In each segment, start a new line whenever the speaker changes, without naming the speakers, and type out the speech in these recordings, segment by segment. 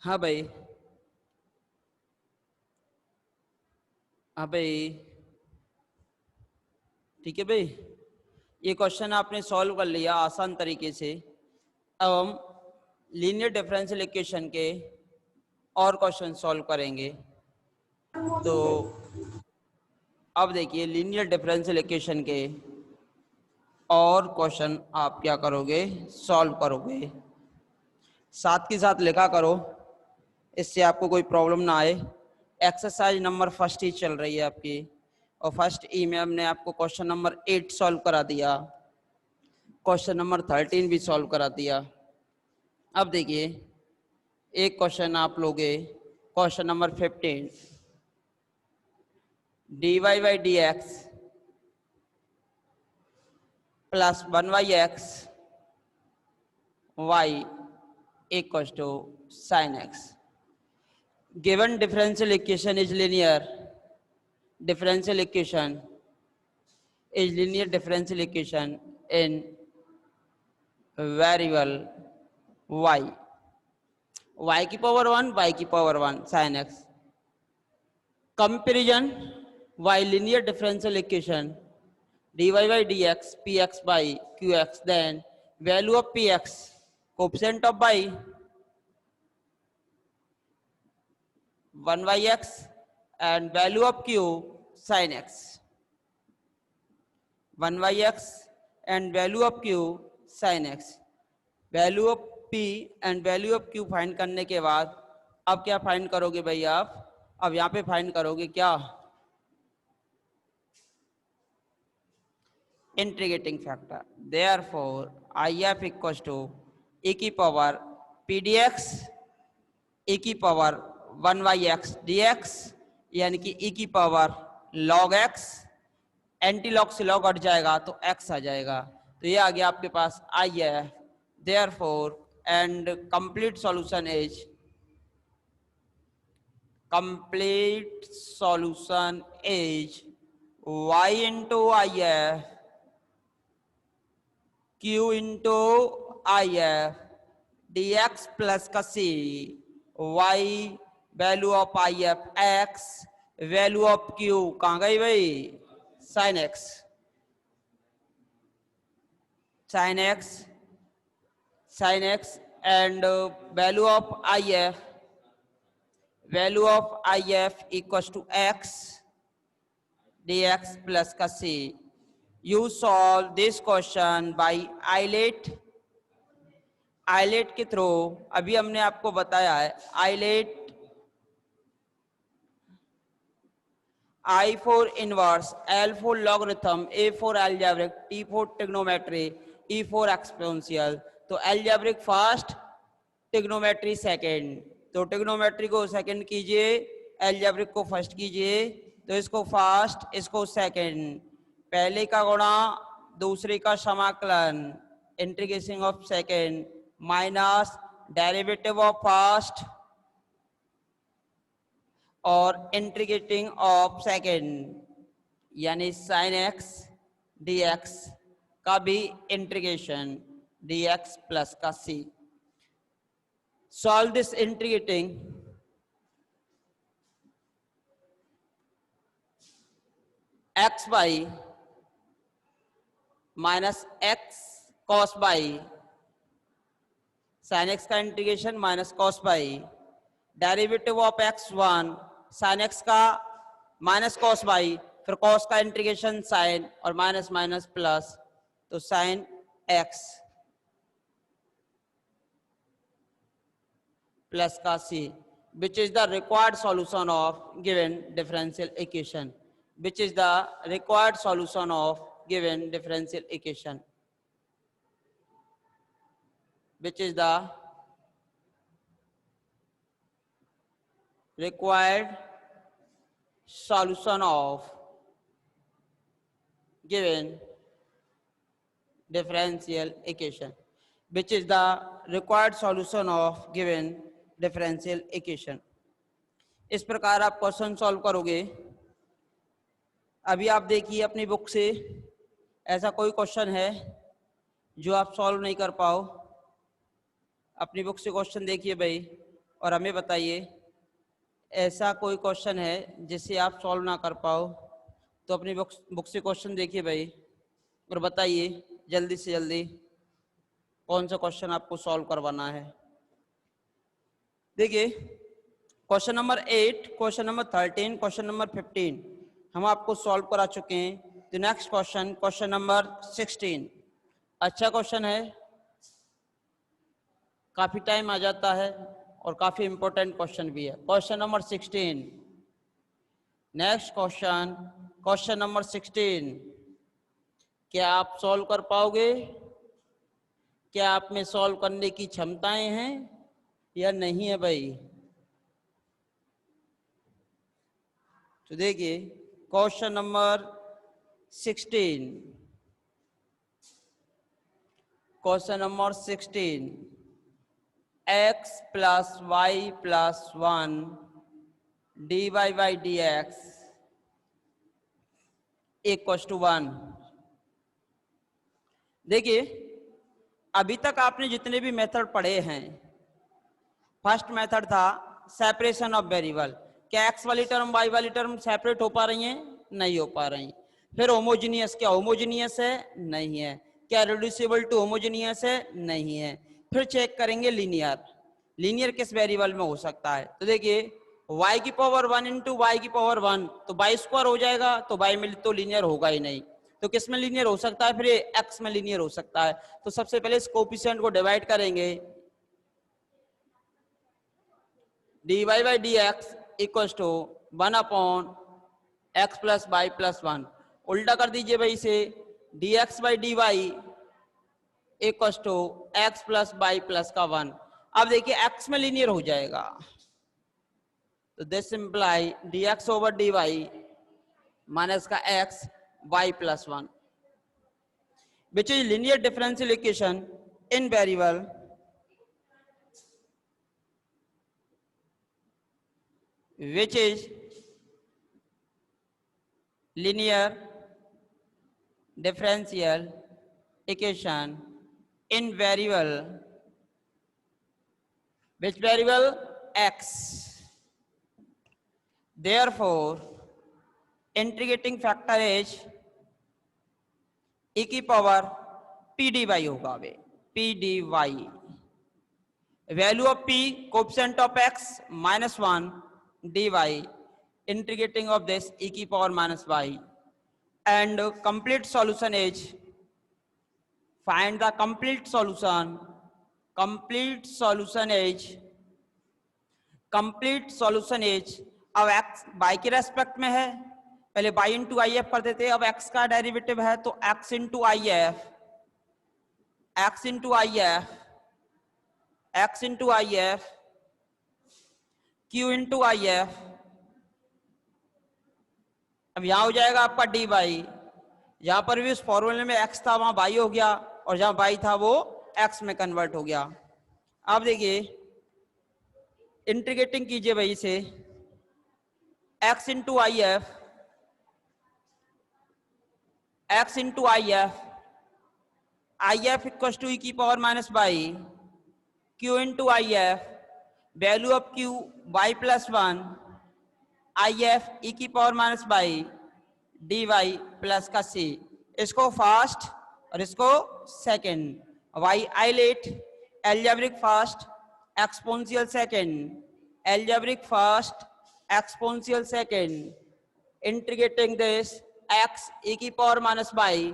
हाँ भाई। हाँ भाई। ठीक है भाई, ये क्वेश्चन आपने सॉल्व कर लिया आसान तरीके से। अब हम लीनियर डिफरेंशियल इक्वेशन के और क्वेश्चन सॉल्व करेंगे। तो अब देखिए लीनियर डिफरेंशियल इक्वेशन के और क्वेश्चन आप क्या करोगे, सॉल्व करोगे। साथ के साथ लिखा करो, इससे आपको कोई प्रॉब्लम ना आए। एक्सरसाइज नंबर फर्स्ट ही चल रही है आपकी, और फर्स्ट ई में हमने आपको क्वेश्चन नंबर 8 सॉल्व करा दिया, क्वेश्चन नंबर 13 भी सॉल्व करा दिया। अब देखिए एक क्वेश्चन आप लोगे, question number 15, dy by d x plus 1/x y equals to sin x. Given differential equation is linear, differential equation is linear differential equation in variable y की power 1 y की power 1 sin x. Comparison y linear differential equation dy by dx px by qx, then value of px, coefficient of y 1 by x, and value of q sin x 1 by x and value of q sin x. Value of p and value of q find करने के बाद अब क्या find करोगे भाई आप, अब यहाँ पे फाइंड करोगे क्या, integrating factor. Therefore IF equals to e की पावर p dx e की पावर 1 by x dx, यानी कि e की power log x, anti log से लॉग हट जाएगा तो x आ जाएगा। तो ये आ गया आपके पास IF। Therefore and complete solution is y into IF q into IF dx plus का c y value of IF x value of q कहाँ गई भाई, sin x and value of IF equals to x dx plus का c. You solve this question by ILATE के थ्रू। अभी हमने आपको बताया है ILATE I for inverse, L for logarithm, A for algebraic, T for trigonometry, E for exponential। तो algebraic first, trigonometry second. तो trigonometry को सेकंड कीजिए, algebraic को फर्स्ट कीजिए। तो इसको फर्स्ट, इसको सेकंड, पहले का गुणा दूसरे का समाकलन, integration of second minus derivative of first और इंटीग्रेटिंग ऑफ सेकंड, यानी sin x dx का भी इंटीग्रेशन dx प्लस का c. Solve this integrating x by minus x cos by sin x का integration minus cos by derivative of x1 sin x का minus cos by, फिर cos का integration sin और minus minus plus, तो sin x plus का c, which is the required solution of given differential equation, which is the required solution of given differential equation, which is the required solution of given differential equation, which is the required solution of given differential equation. इस प्रकार आप question solve करोगे। अभी आप देखिए अपनी book से ऐसा कोई क्वेश्चन है जो आप सॉल्व नहीं कर पाओ, अपनी बुक से क्वेश्चन देखिए भाई। और हमें बताइए ऐसा कोई क्वेश्चन है जिसे आप सॉल्व ना कर पाओ। तो अपनी बुक से क्वेश्चन देखिए भाई और बताइए जल्दी से जल्दी कौन सा क्वेश्चन आपको सॉल्व करवाना है। देखिए question number 8, question number 13, question number 15 हम आपको सॉल्व करा चुके हैं। तो नेक्स्ट क्वेश्चन, क्वेश्चन नंबर 16, अच्छा क्वेश्चन है, काफी टाइम आ जाता है और काफी इंपॉर्टेंट क्वेश्चन भी है। Question number 16, next question, question number 16, क्या आप सॉल्व कर पाओगे? क्या आप में सॉल्व करने की क्षमताएं हैं या नहीं है भाई? तो देखिए question number 16, question number 16, x plus y plus 1 dy by d x equal to 1। देखिए अभी तक आपने जितने भी मेथड पढ़े हैं, फर्स्ट मेथड था सेपरेशन ऑफ वेरिएबल। क्या एक्स वाली टर्म वाई वाली टर्म सेपरेट हो पा रही हैं? नहीं हो पा रही। फिर होमोजीनियस, क्या होमोजीनियस है? नहीं है। क्या रिड्यूसिबल टू होमोजीनियस है? नहीं है। फिर चेक करेंगे लीनियर, लीनियर किस वेरिएबल में हो सकता है। तो देखिए y की पावर 1 इंटू वाई की पावर 1 तो y स्क्वायर हो जाएगा, तो y में तो लीनियर होगा ही नहीं। तो किस में लीनियर हो सकता है? फिर x में लीनियर हो सकता है। तो सबसे पहले इस कोफिशिएंट को डिवाइड करेंगे, dy by d x equal to 1 upon x plus y plus 1। उल्टा कर दीजिए भाई इसे, dx by d y equal to x plus y plus का 1। अब देखिए x में लीनियर हो जाएगा, तो this imply dx over dy minus का x y plus 1 which is linear differential equation in variable which is linear differential equation in variable, which variable? X. Therefore integrating factor is e की power p dy होगा वे p dy, value of p coefficient of x minus 1 dy, integrating of this e की power minus y, and complete solution is, find the complete solution, complete solution is, complete solution is, अब x y के respect में है, पहले y into I F करते थे, अब x का डेरिवेटिव है तो x into I F, x into I F, x into I F, q into I F. अब यहां हो जाएगा आपका डी वाई, यहां पर भी उस फॉर्मूले में x था वहां y हो गया, और जहां y था वो x में कन्वर्ट हो गया। अब देखिए इंटीग्रेटिंग कीजिए भाई से, x into I F, x into I F equal to e की power minus by q into I F, value of q y plus 1 I F e की power minus by d y plus का c। इसको first और इसको second, by ILATE, algebraic first, exponential second, algebraic first, exponential second, integrating this x e की power minus by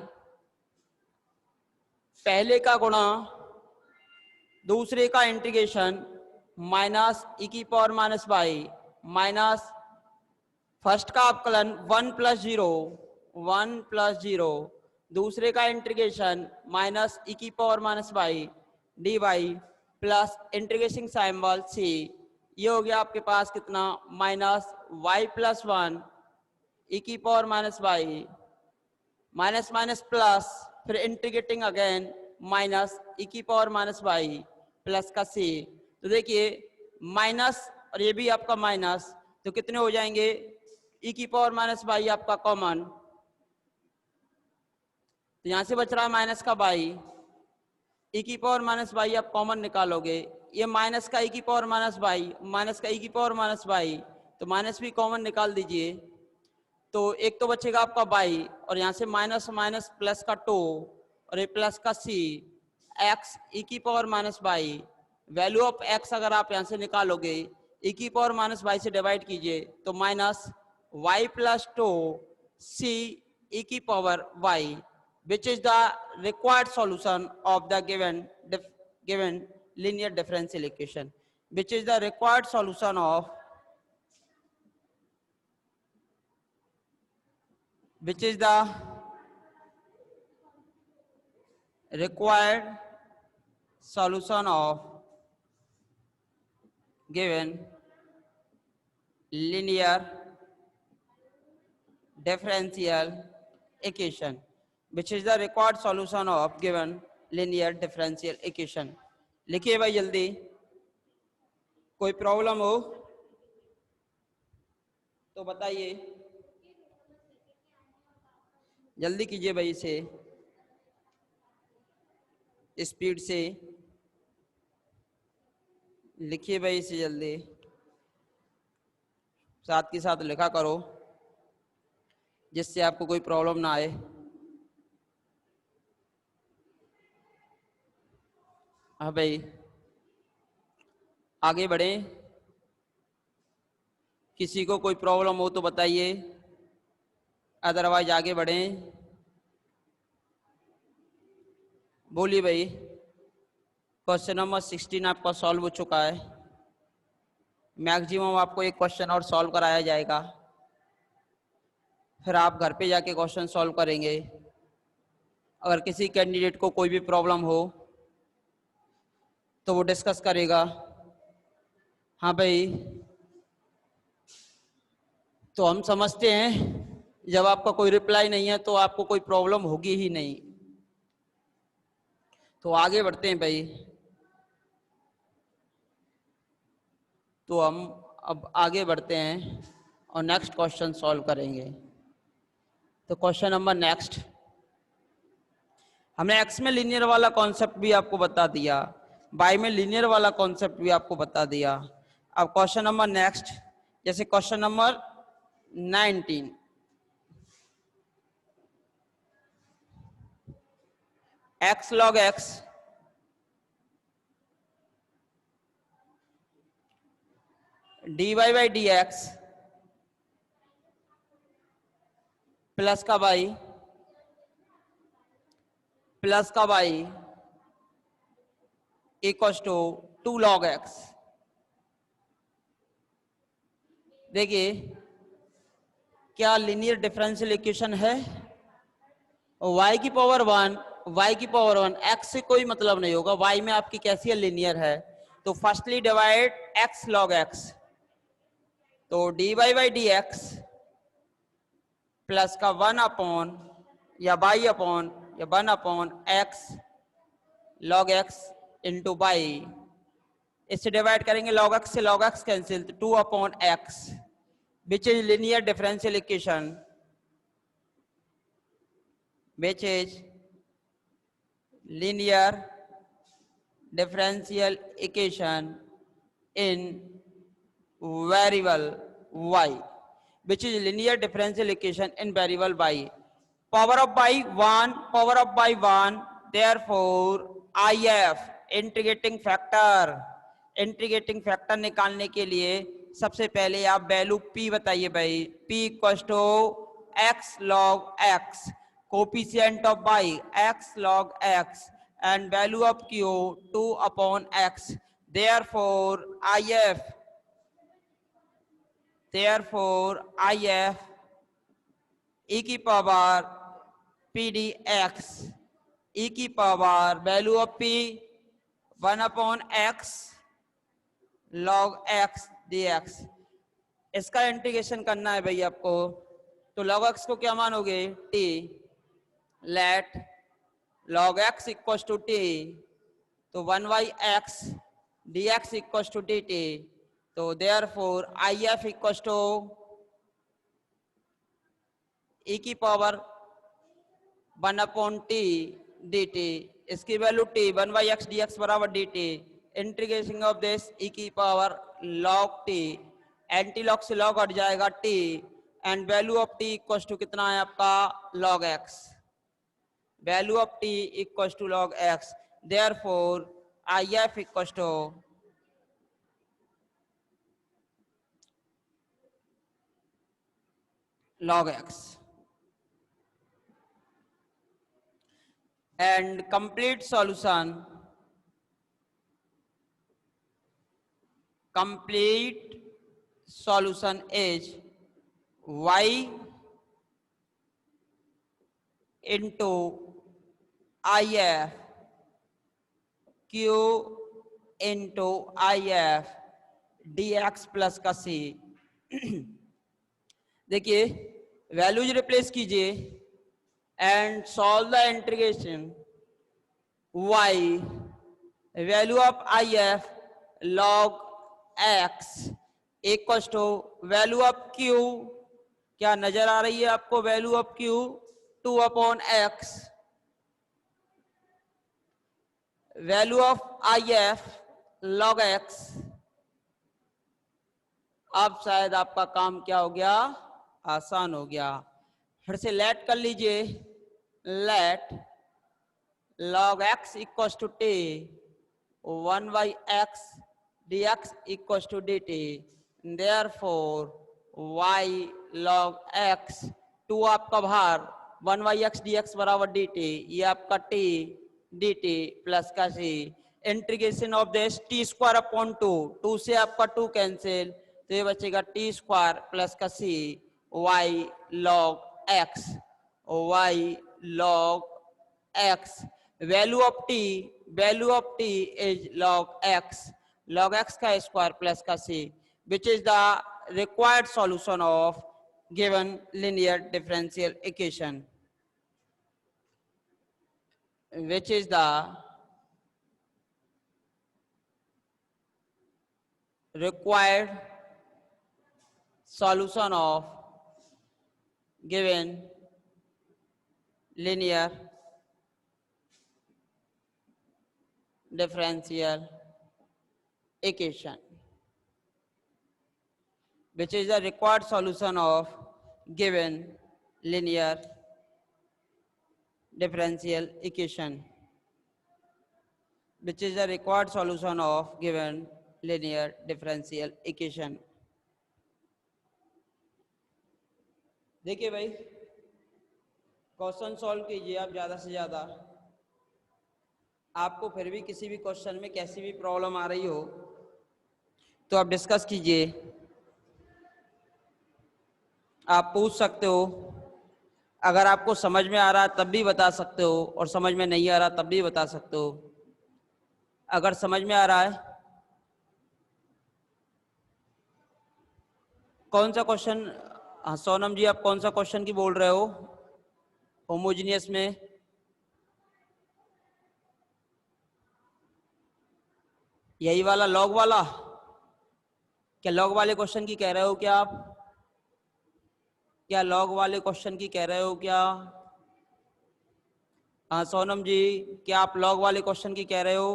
पहले का गुणा दूसरे का इंटीग्रेशन माइनस e की power minus by minus first का अवकलन 1 प्लस 0, 1 प्लस 0, दूसरे का इंटीग्रेशन माइनस e की power minus by d y plus integration symbol c। ये हो गया आपके पास कितना, माइनस y प्लस 1 e की power minus by minus minus plus, फिर इंटीग्रेटिंग अगेन माइनस e की पावर माइनस बाई प्लस का c। तो देखिए माइनस और ये भी आपका माइनस, तो कितने हो जाएंगे, e की पावर माइनस बाई आपका कॉमन, तो यहां से बच रहा है माइनस का बाई, e की पावर माइनस बाई आप कॉमन निकालोगे, ये माइनस का e की पावर माइनस बाई, माइनस का e की पावर माइनस बाई, तो माइनस भी कॉमन निकाल दीजिए, तो एक तो बचेगा आपका बाई, और यहाँ से माइनस माइनस प्लस का टू, और ये प्लस का सी, एक्स ई की power minus by, value of x अगर आप यहाँ से निकालोगे, ई की पावर माइनस बाई से डिवाइड कीजिए, तो minus y plus two C e की power y, which is the required solution of the given linear differential equation, which is the required solution of which is the required solution of given linear differential equation, which is the required solution of given linear differential equation. लिखिए भाई जल्दी, कोई problem हो तो बताइए, जल्दी कीजिए भाई, इसे स्पीड से लिखिए भाई, इसे जल्दी साथ के साथ लिखा करो, जिससे आपको कोई प्रॉब्लम ना आए। हाँ भाई आगे बढ़ें, किसी को कोई प्रॉब्लम हो तो बताइए, अदरवाइज आगे बढ़ें। बोलिए भाई, क्वेश्चन नंबर 16 आपका सॉल्व हो चुका है, मैक्सिमम आपको एक क्वेश्चन और सॉल्व कराया जाएगा, फिर आप घर पे जाके क्वेश्चन सॉल्व करेंगे। अगर किसी कैंडिडेट को कोई भी प्रॉब्लम हो तो वो डिस्कस करेगा। हाँ भाई, तो हम समझते हैं जब आपका कोई रिप्लाई नहीं है तो आपको कोई प्रॉब्लम होगी ही नहीं। तो आगे बढ़ते हैं भाई, तो हम अब आगे बढ़ते हैं और नेक्स्ट क्वेश्चन सॉल्व करेंगे। तो क्वेश्चन नंबर नेक्स्ट, हमने एक्स में लीनियर वाला कॉन्सेप्ट भी आपको बता दिया, वाई में लीनियर वाला कॉन्सेप्ट भी आपको बता दिया। अब क्वेश्चन नंबर नेक्स्ट, जैसे question number 19, x log x d y by d x plus का वाई प्लस का y equals to 2 log x. देखिए क्या लीनियर डिफरेंशियल इक्वेशन है, y की पावर 1 y की पावर 1, x से कोई मतलब नहीं होगा, y में आपकी कैसी है, लीनियर है। तो firstly divide x log x, तो dy by d x plus का 1 अपॉन या y अपॉन या 1 upon x log x into by, इससे डिवाइड करेंगे, लॉग x से log x cancel, 2 upon x, which is linear differential equation, which is linear differential equation in variable y, which is linear differential equation in variable y. Power of y 1, power of y 1, therefore if integrating factor निकालने के लिए सबसे पहले आप value p बताइए भाई, p equals to x log x, coefficient of y x log x and value of q 2 upon x, therefore if e की power p dx, e की power value of p 1 upon x log x dx, इसका integration करना है भाई आपको। तो log x को क्या मानोगे, t, let log x equals to t, तो 1 by x dx equals to dt, तो therefore if equals to e की power 1 upon t d t, इसकी वैल्यू टी, 1/x dx बराबर d t, integration of this e की power log t, anti log से log हट जाएगा t, and value of t equal to कितना है आपका log x, value of t equal to log x, therefore IF equal to log x, and complete solution is y into IF q into IF dx plus का c। देखिए values replace कीजिए and solve the integration y, value of IF log x equal to value of q, क्या नजर आ रही है आपको value of q 2/x, value of IF log x। अब शायद आपका काम क्या हो गया, आसान हो गया। फिर से लेट कर लीजिए, let log x equal to t 1/x dx equal to dt, therefore y log x 2 आपका बाहर 1/x dx बराबर dt, ये आपका t dt प्लस का c, integration of this t square upon 2, 2 से आपका 2 कैंसिल, तो ये बचेगा t स्क्वायर प्लस का c, y log x, y log x, value of t is log x का स्क्वायर प्लस का c, which is the required solution of given linear differential equation, which is the required solution of given linear differential equation, which is the required solution of given linear differential equation, which is the required solution of given linear differential equation। देखिए भाई question solve कीजिए आप ज्यादा से ज्यादा, आपको फिर भी किसी भी क्वेश्चन में कैसी भी प्रॉब्लम आ रही हो तो आप डिस्कस कीजिए, आप पूछ सकते हो, अगर आपको समझ में आ रहा है तब भी बता सकते हो और समझ में नहीं आ रहा तब भी बता सकते हो। अगर समझ में आ रहा है कौन सा क्वेश्चन, हाँ सोनम जी आप कौन सा क्वेश्चन की बोल रहे हो होमोजीनियस में, यही वाला लॉग वाला, क्या लॉग वाले क्वेश्चन की कह रहे हो क्या आप, क्या लॉग वाले क्वेश्चन की कह रहे हो क्या, हाँ सोनम जी क्या आप लॉग वाले क्वेश्चन की कह रहे हो,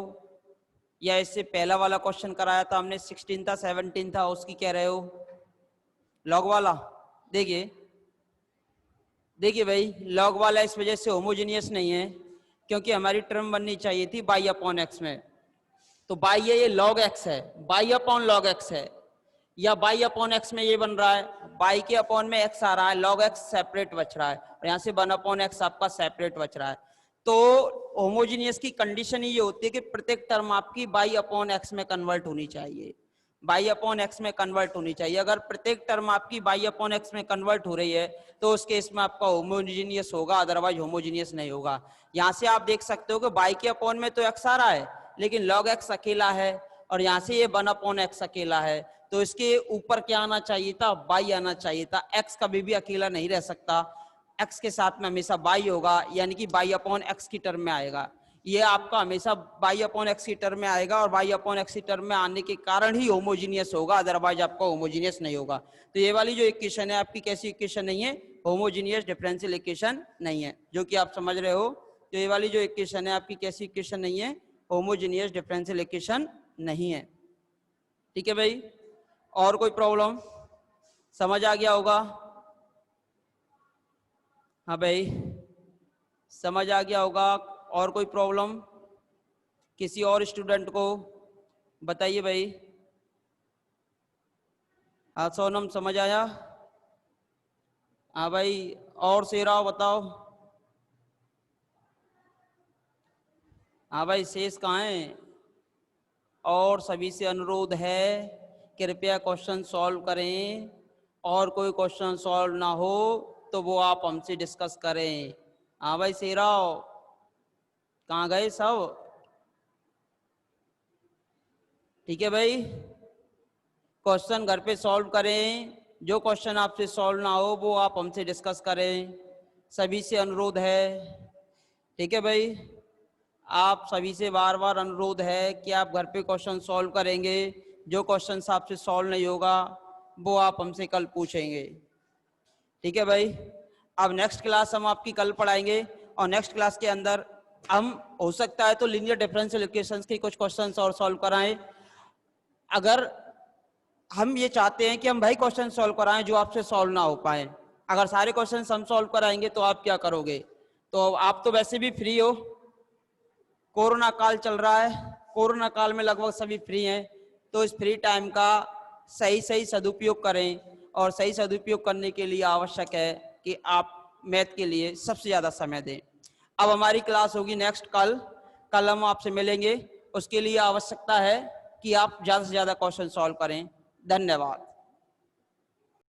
या इससे पहला वाला क्वेश्चन कराया था हमने 16 था 17 था उसकी कह रहे हो, लॉग वाला। देखिए देखिए भाई लॉग वाला इस वजह से होमोजीनियस नहीं है क्योंकि हमारी टर्म बननी चाहिए थी बाई अपॉन एक्स में, तो बाई है ये log x है, बाई अपॉन log x है, या बाई अपॉन x में ये बन रहा है, बाई के अपॉन में x आ रहा है, log x सेपरेट बच रहा है और यहाँ से 1 अपॉन x आपका सेपरेट बच रहा है। तो होमोजीनियस की कंडीशन ये होती है कि प्रत्येक टर्म आपकी बाई अपॉन एक्स में कन्वर्ट होनी चाहिए, बाई अपॉन एक्स में कन्वर्ट होनी चाहिए। अगर प्रत्येक टर्म आपकी बाई अपॉन एक्स में कन्वर्ट हो रही है तो उस केस में आपका होमोजीनियस होगा, अदरवाइज होमोजीनियस नहीं होगा। यहाँ से आप देख सकते हो कि बाई के अपॉन में तो एक्स आ रहा है लेकिन log x अकेला है और यहाँ से ये 1 अपॉन एक्स अकेला है, तो इसके ऊपर क्या आना चाहिए था, बाई आना चाहिए था। x कभी भी अकेला नहीं रह सकता, x के साथ में हमेशा बाई होगा, यानी कि बाई अपॉन एक्स की टर्म में आएगा, ये आपका हमेशा बाई अपॉन एक्स की टर्म में आएगा और बाई अपॉन एक्स की टर्म में आने के कारण ही होमोजीनियस होगा, अदरवाइज आपका होमोजीनियस नहीं होगा। तो ये वाली जो इक्वेशन है आपकी कैसी इक्वेशन नहीं है, होमोजीनियस डिफरेंशियल इक्वेशन नहीं है, जो कि आप समझ रहे हो तो ये वाली जो इक्वेशन है आपकी कैसी इक्वेशन नहीं है, होमोजेनियस डिफरेंशियल इक्वेशन नहीं है। ठीक है भाई, और कोई प्रॉब्लम? समझ आ गया होगा? हाँ भाई, समझ आ गया होगा। और कोई प्रॉब्लम किसी और स्टूडेंट को? बताइए भाई। हाँ सोनम, समझ आया? हाँ भाई, और शेराव बताओ। हाँ भाई, शेष कहाँ है? और सभी से अनुरोध है कृपया क्वेश्चन सॉल्व करें, और कोई क्वेश्चन सॉल्व ना हो तो वो आप हमसे डिस्कस करें। हाँ भाई शेराव, कहाँ गए सब? ठीक है भाई, क्वेश्चन घर पे सॉल्व करें, जो क्वेश्चन आपसे सॉल्व ना हो वो आप हमसे डिस्कस करें, सभी से अनुरोध है। ठीक है भाई, आप सभी से बार बार अनुरोध है कि आप घर पे क्वेश्चन सॉल्व करेंगे, जो क्वेश्चन आपसे सॉल्व नहीं होगा वो आप हमसे कल पूछेंगे। ठीक है भाई, अब नेक्स्ट क्लास हम आपकी कल पढ़ाएंगे, और नेक्स्ट क्लास के अंदर हम हो सकता है तो लीनियर डिफरेंशियल इक्वेशंस के कुछ क्वेश्चंस और सॉल्व कराएं। अगर हम ये चाहते हैं कि हम भाई क्वेश्चन सॉल्व कराएं जो आपसे सॉल्व ना हो पाए, अगर सारे क्वेश्चन हम सॉल्व कराएंगे तो आप क्या करोगे? तो आप तो वैसे भी फ्री हो, कोरोना काल चल रहा है, कोरोना काल में लगभग सभी फ्री हैं, तो इस फ्री टाइम का सही सही सदुपयोग करें, और सही सदुपयोग करने के लिए आवश्यक है कि आप मैथ के लिए सबसे ज़्यादा समय दें। अब हमारी क्लास होगी नेक्स्ट कल हम आपसे मिलेंगे, उसके लिए आवश्यकता है कि आप ज़्यादा से ज़्यादा क्वेश्चन सॉल्व करें। धन्यवाद।